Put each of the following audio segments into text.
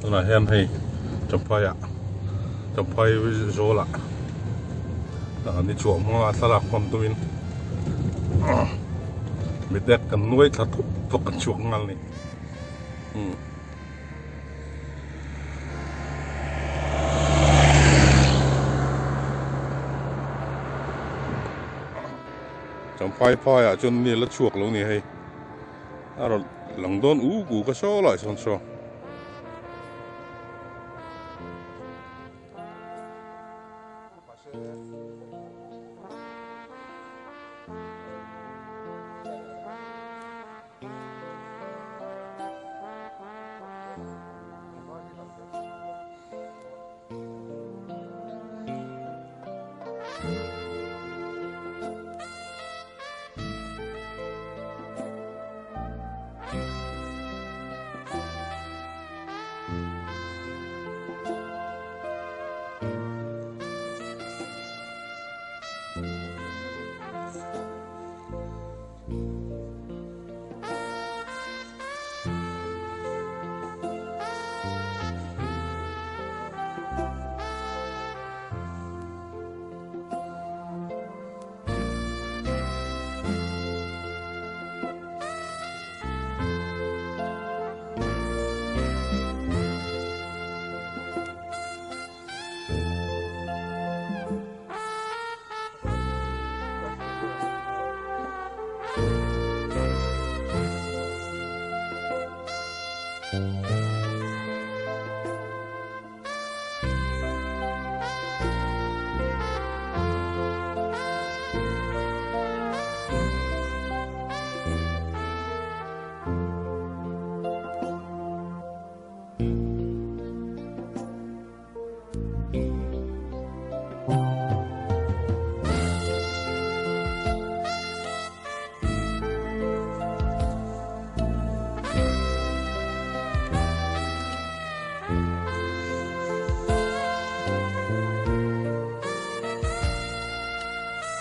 tuna hian hei champai zola ni chuam nga thlalak pam tumin midek kan nuai thla thok kan chuak ngal ni champai phaya chun ni la chuak lo ni hei aro langdon gu ka so lai son so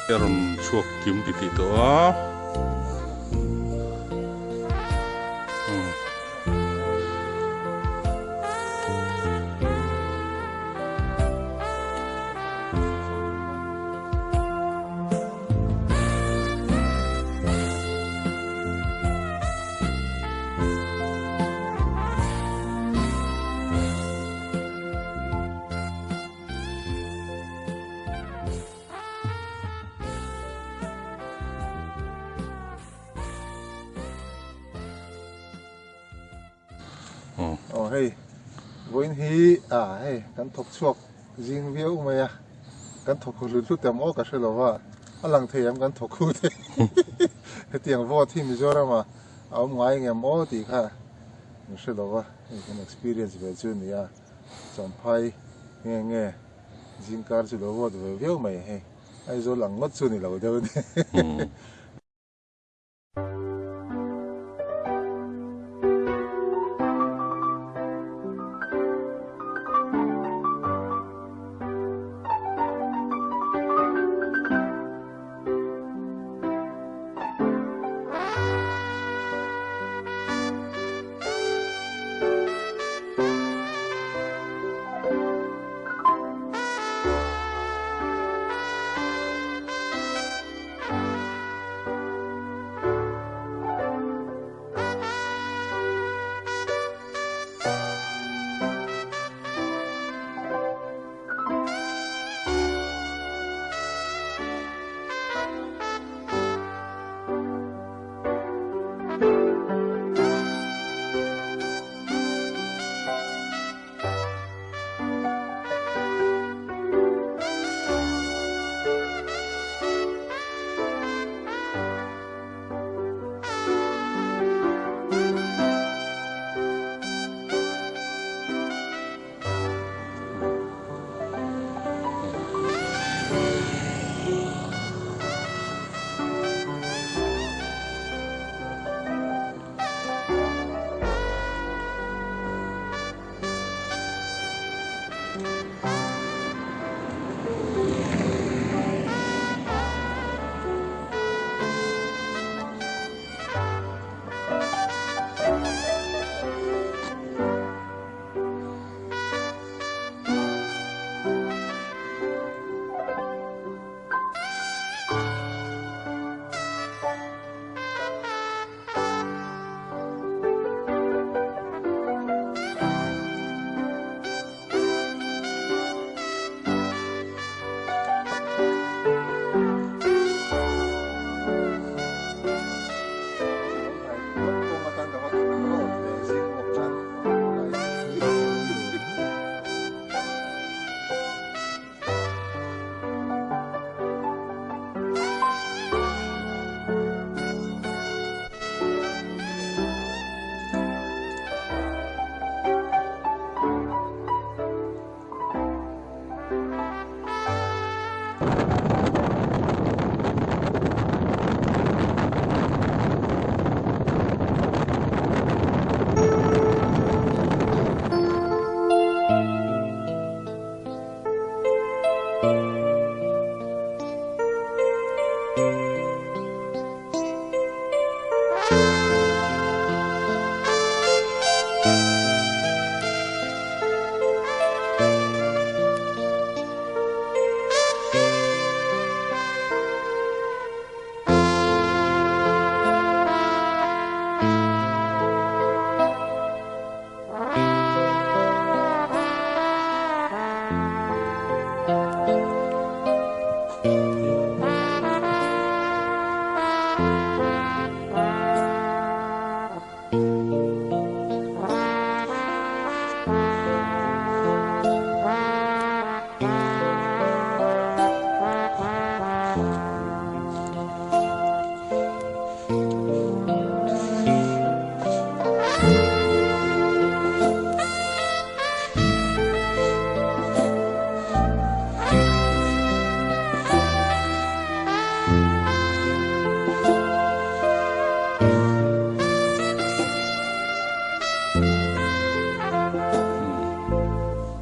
yaron chuak kim ti to hey voin hi hey kan thok chuak jing viau maya kan thok lu lu tem o ka shlowa alang theyam kan thok khu the hetiang vo thi Mizoram am ngai ngem o ti kha shlowa kan experience ve chu ni ya champai nge jing kar chu lo vo ve viau mai he ai zo lang ngot chu ni lo de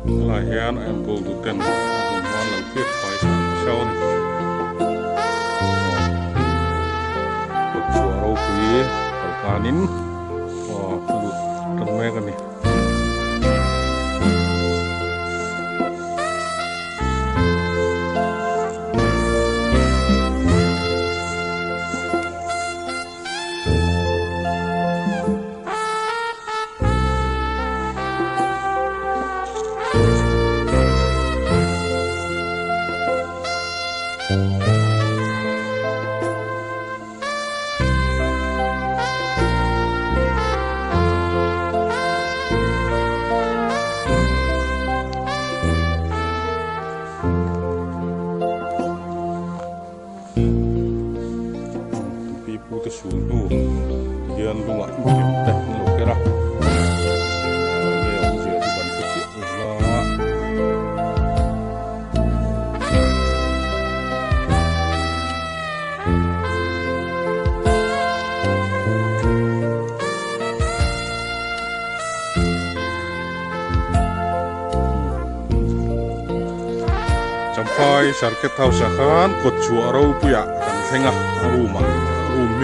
Lahian empul tuken hon lang kiet pai sau ni kut suara kui kalpanin lut temai kan ni puta sulnu gian lunga kim teh lo kera ya usia di ban kecil lah sampai sarket hausakan kot suara puya kan sengah rumah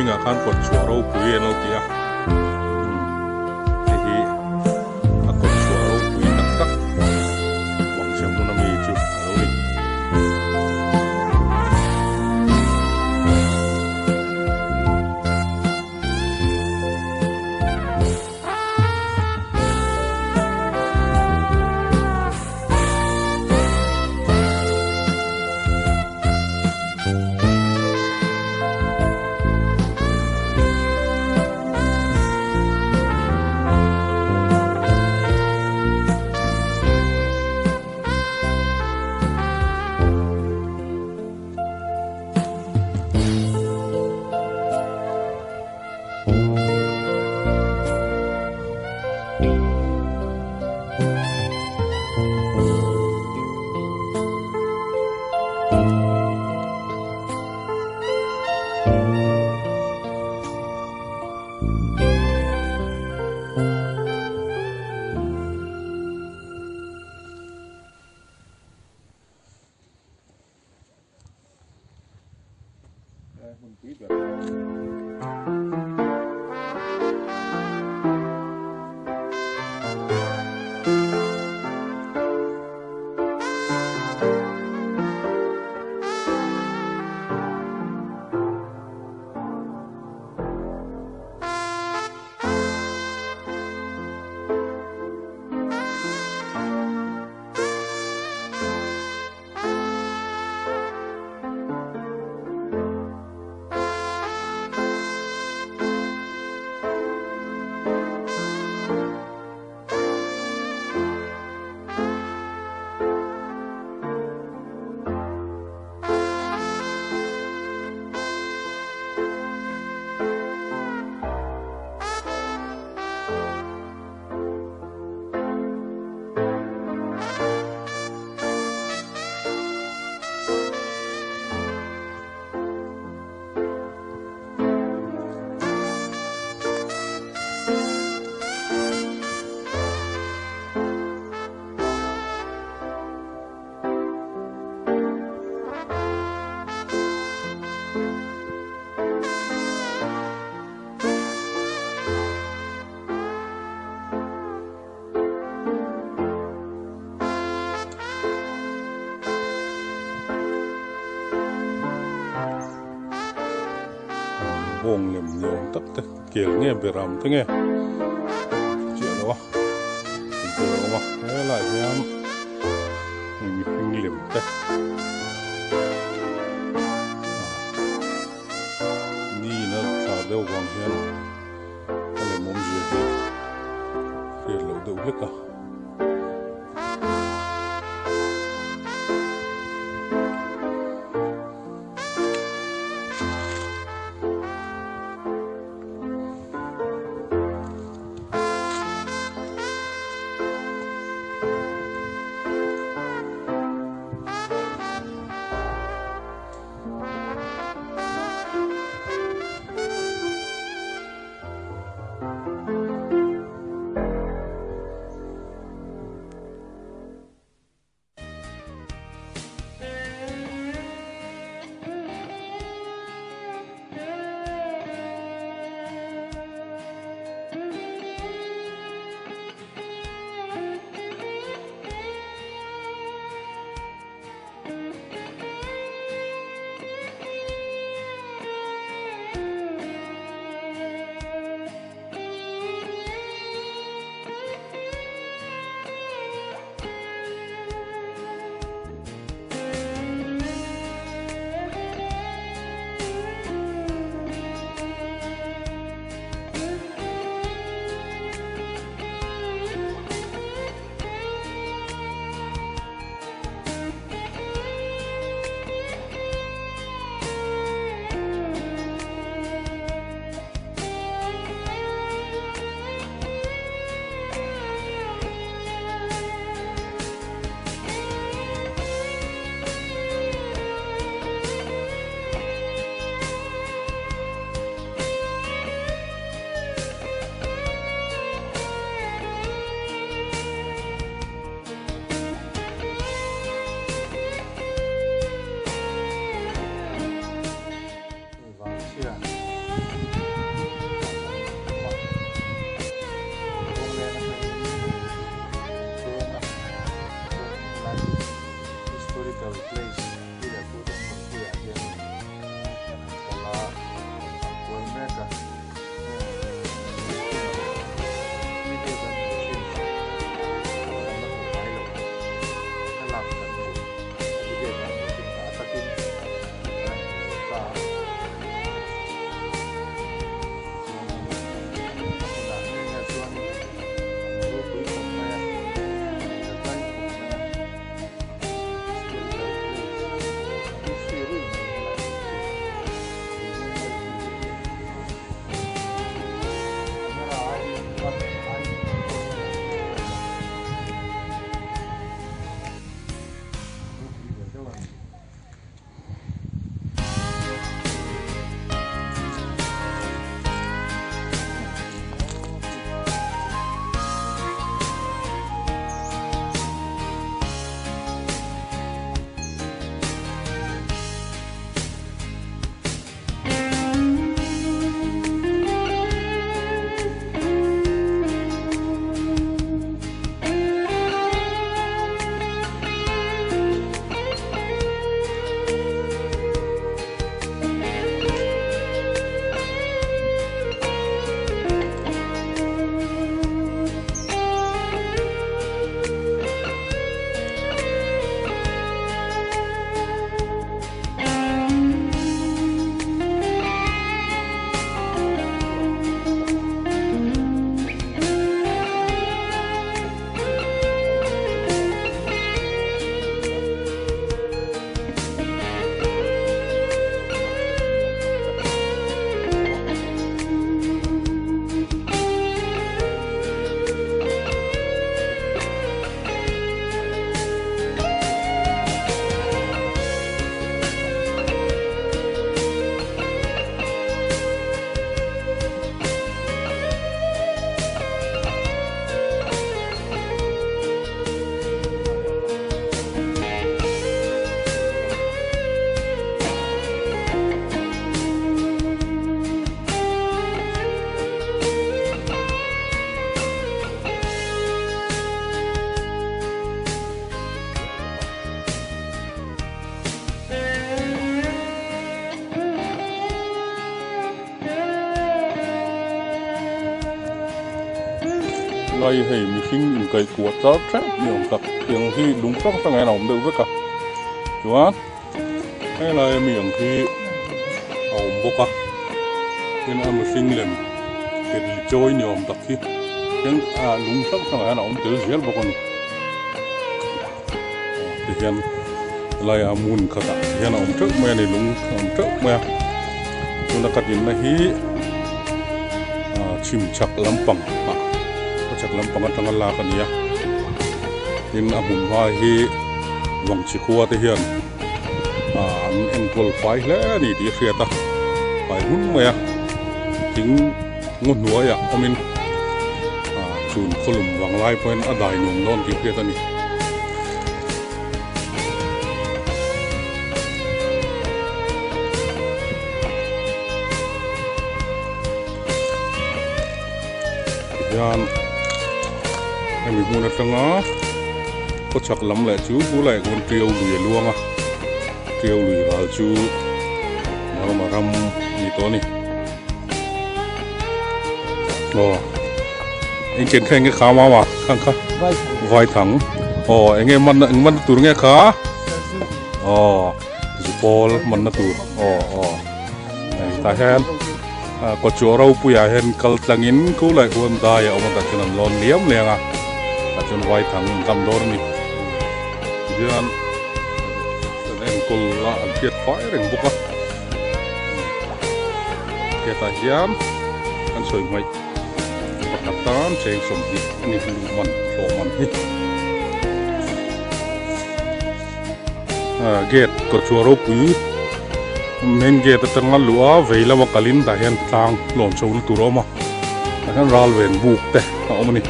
minga kan kot suara puye no dia jadi kot suara puye tak bang siapa nama itu kalau ni bông liềm nhiều tất tất kiểu nghe về làm thế nghe chuyện đó rồi mà thế lại thì mình phình liềm tất ni nó thả đâu vàng hiền cái này mồm gì thì lẩu đậu hết cả lai hay mi sinh in cái cuột đó chắc nhiều tập tiếng khi đúng chắc sang ngày nào cũng được với cả đúng không hay là miệng khi ổn bốc à nên ăn một sinh lên cái đi chơi nhiều tập khi nhưng đúng chắc sang ngày nào cũng được dễ bốc con thì hiện lai muốn khát hiện ổn trước mẹ này đúng ổn trước mẹ chúng ta cắt in là hi chim chak lampang chak lampang at ang ala kaniya in amun wa hi wang chi khuwa te hian an engkol fai hle ni ti hriata pai hun maya ting ngon nuwa ya omin chun kholum wang lai point adai num non ti hriata ni yan em bị mua được ngó có chặt lắm lại chú cú lại con triều lùi luôn à triều lùi vào chú mà ram gì to nè anh trên khen cái khá mà khang khá vai thẳng anh em mình tụi nghe khá Paul mình nó tụi ta khen có chỗ rau bùi hen kal tangin cú lại huân đai ông ta cho nên lon liếm liền ta cho vai thằng cầm đôi nè giờ anh col là anh tiệt phải rừng bốc á cái ta hiếm anh soi mày bắt tan chơi sầm hít ni mình cho mình hít gate có chỗ rau bùi main gate tengah luar vela makalin dahian tang lon show tu roma kan ral ven buk te om ni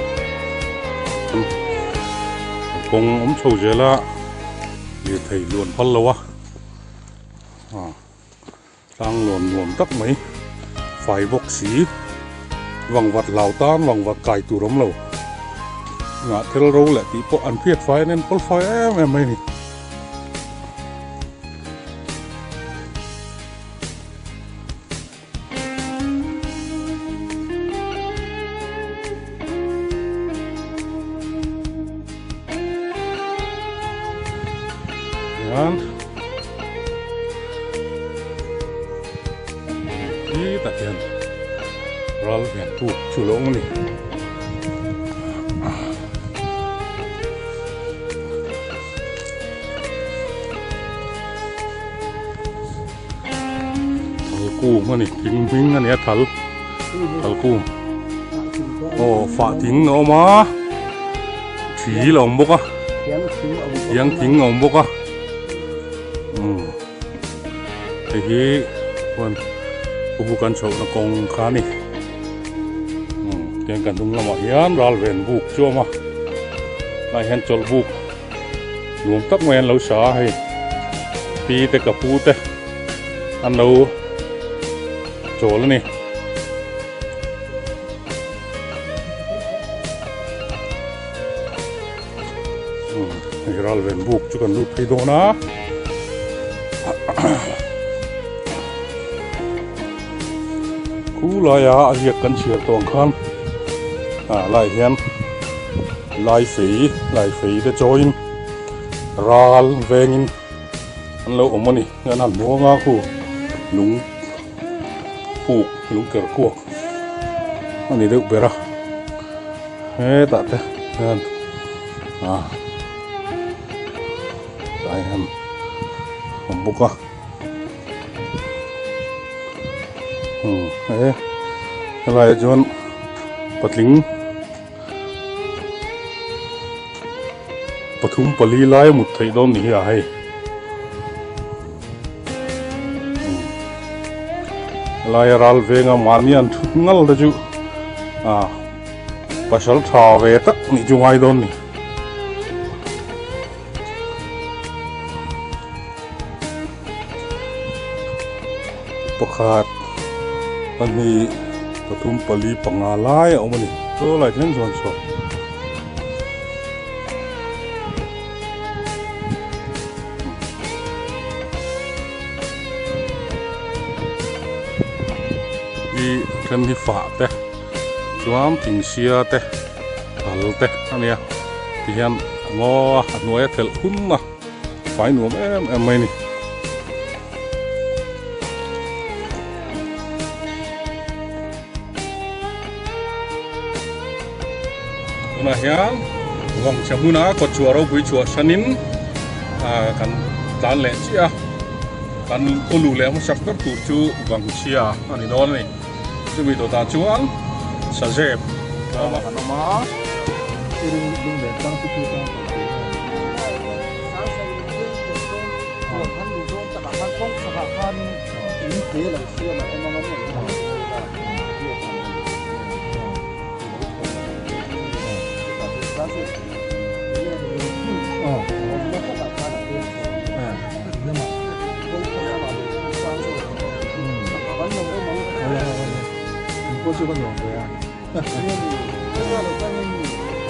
kong show jela ye thei luon phal lawa tang lon nuam tak mai fai bok si wang wat lau tan wang wat kai tu rom lo nga thel ro la ti po an phiet fai nen pol fai em mai ni ini tak kian ral kian tu culong ni thal mana ni ping ani thal ku fa ting no ma chỉ lòng bốc á tiếng tiếng ông bốc á thì còn bukan show na kong khani tiếng cần tung lama hian ral ven buk cho ma lai hen chol buk nuam tak men lo sa hay pi te kapu te an lo chol ni ral ven buk chu kan lut phi do na cú lại việc cần sửa toàn khăn lại hiện lại phí để cho in ral vengin anh lâu ông mani anh ăn mua ngã khu lúng phụ lúng cờ cuộc anh đi được bера hết tạ thế tại em không bốc à cái này chọn patling pathum pali lai một thầy don ni hay lai ral venga manian ngal da ju pasal tha ve tak ni ju ngai don ni pakhat ani pathum pali pangalai omani to lai then zon so i then hi fa te chuam ting sia te te ania ti hian ngo nuai thel hun na fai nuam em mai ni na hian wang chamuna ko chuaro bui chua sanin kan tan le chia kan ulu le mo saktar tu chu wang chia ani don ni chumi to ta chuan sa jep ma kanoma iring ding le tang tu tu tang có chưa có nhiều người à?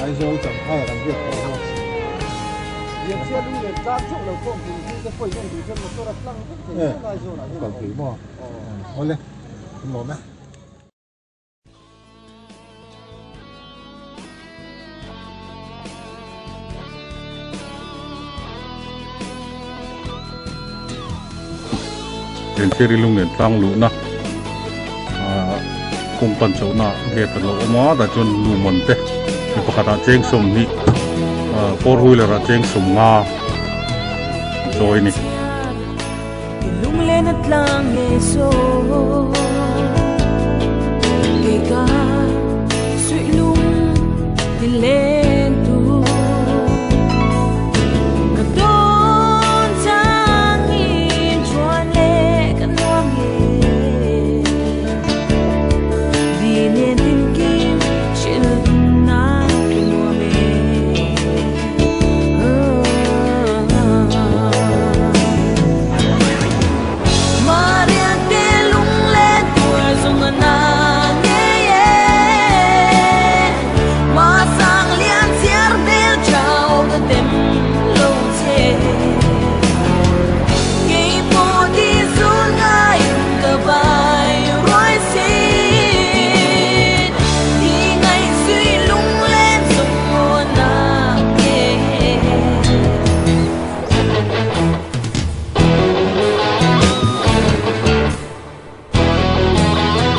Ai rồi chẳng hay là làm việc đó không? Việc xe đi để ra chỗ đầu không thì cái phơi trong thì chân một số đặt lăng thì ai rồi là Còn thủy mò. Ôi lên, không lộn á. den theri lung den tlang lu na kung pan chau na ge ta lo ma da chon lu mon te ni pakata cheng som ni four wheeler ra cheng som nga joy ni lung lên at lang eso ke ka sui lung din lên tu ka don sang in chuan le kan nuam ye di nen tin kim chil na kan nuam Maria de lung le tua zung na nghe ma sang lian xiar del chao the dem lo che ke po di zun ngai ka bai roi si di ngai sui lung le zung na nghe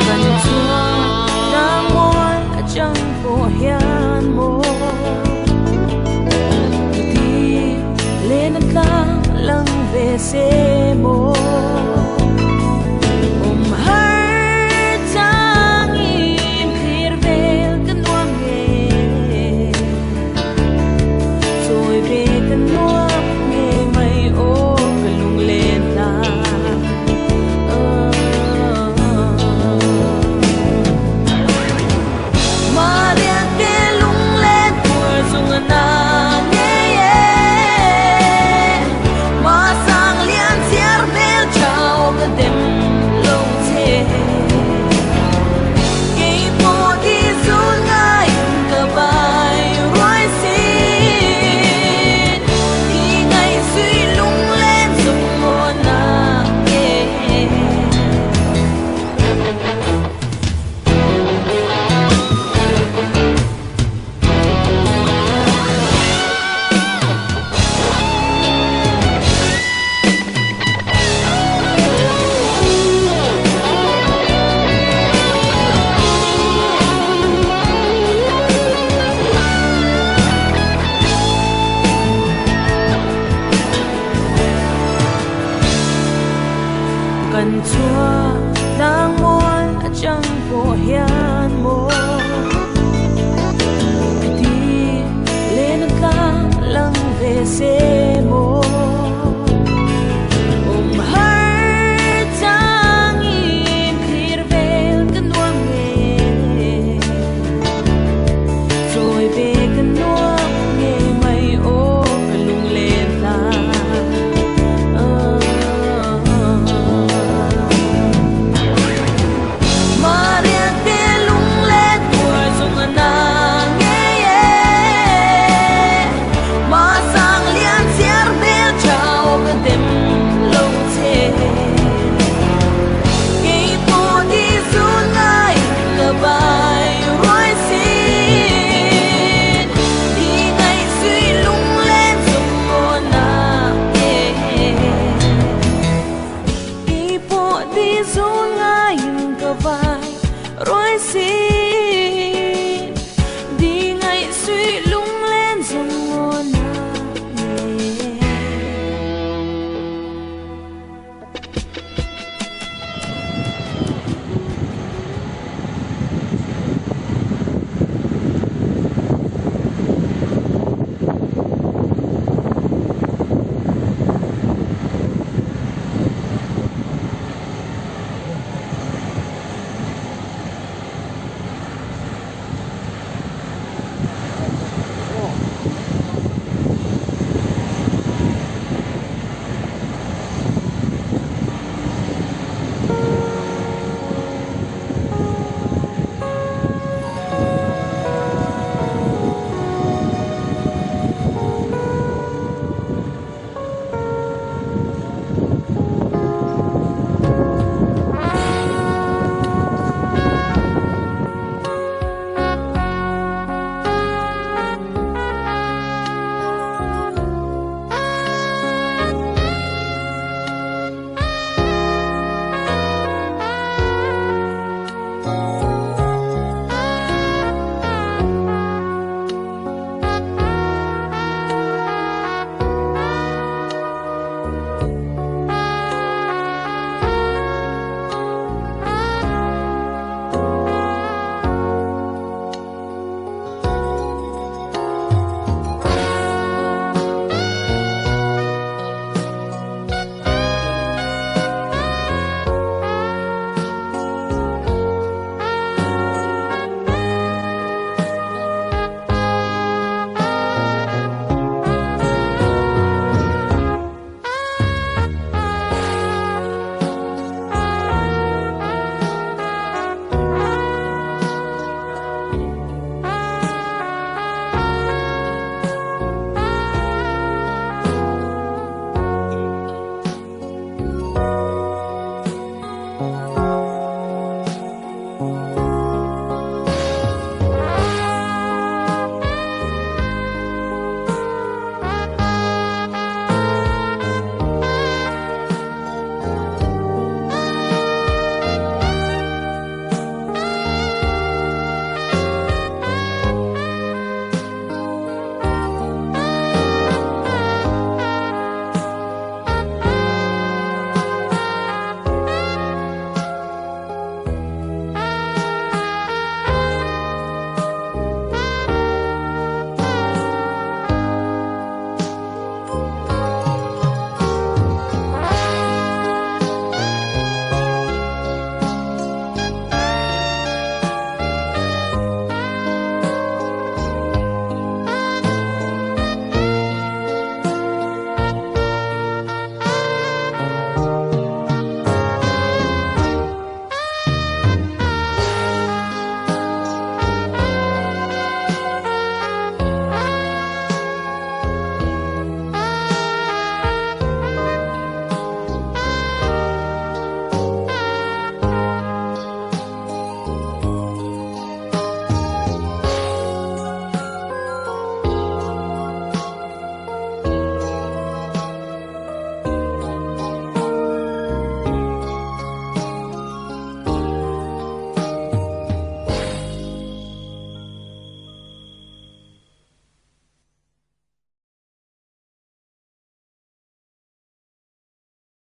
Cần chúa đang muốn chẳng có hiền mô thì lên lăng lăng về xe mô har trang in khir vel kan nuam nghe rồi về kan nuam nghe mày ô kan lung lên ta Maria de lung le tua zung na nghe ma sang lian xiar del chao ka dem lo che ke po di zun ngai ka bai roi si di ngai sui lung lên zung na nghe Cần chúa đang muốn chẳng có hiền mô thì lên lăng lăng về xe mô